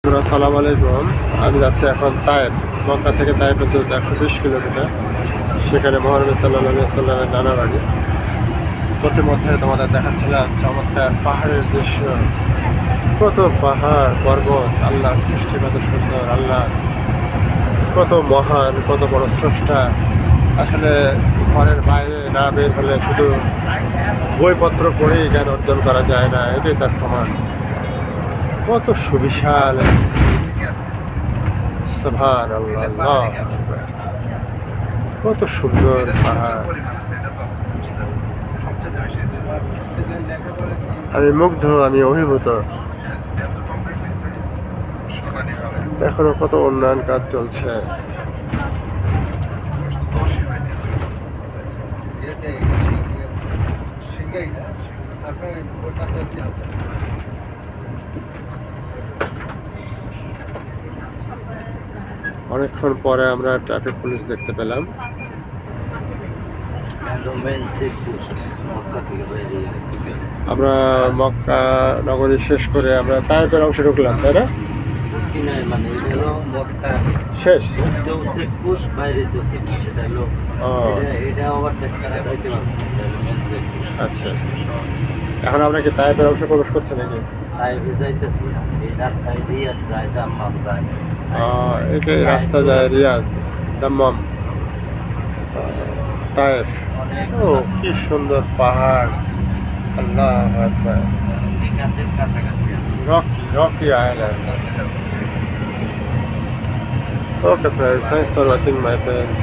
আসসালামু আলাইকুম। আমি যাচ্ছি এখন তায়েফ। মক্কা থেকে তায়েফের দূরত্ব 120 কিলোমিটার। সেখানে মহানবী সাল্লাল্লাহু আলাইহি ওয়াসাল্লামের নানা বাড়ি। প্রতিমধ্যে তোমাদের দেখাচ্ছিলাম চমৎকার পাহাড়ের দৃশ্য। কত পাহাড় পর্বত, আল্লাহর সৃষ্টি কত সুন্দর, আল্লাহ কত মহান, কত বড় স্রষ্টা। আসলে ঘরের বাইরে না বের হলে শুধু বইপত্র পড়েই জ্ঞান অর্জন করা যায় না, এটাই তার প্রমাণ। কত সুবিশাল, সুবহানাল্লাহ, আল্লাহু আকবার। কত সুন্দর পাহাড়। আমি মুগ্ধ, আমি অভিভূত। এখনো কত উন্নয়ন কাজ চলছে। অনেকক্ষণ পরে আমরা ট্রাফিক পুলিশ দেখতে পেলাম। আমরা মক্কা নগরী শেষ করে আমরা তায়েফের অংশে ঢুকলাম, তাই না? শেষ। আচ্ছা, এখন আমরা কি তায়েফের অংশে প্রবেশ করছি নাকি? এটাই রাস্তা যায় রিয়াদ, দাম্মাম, তায়েফ। ও কি সুন্দর পাহাড়, আল্লাহু আকবার। Rocky Island. Okay friends, thanks for watching my page.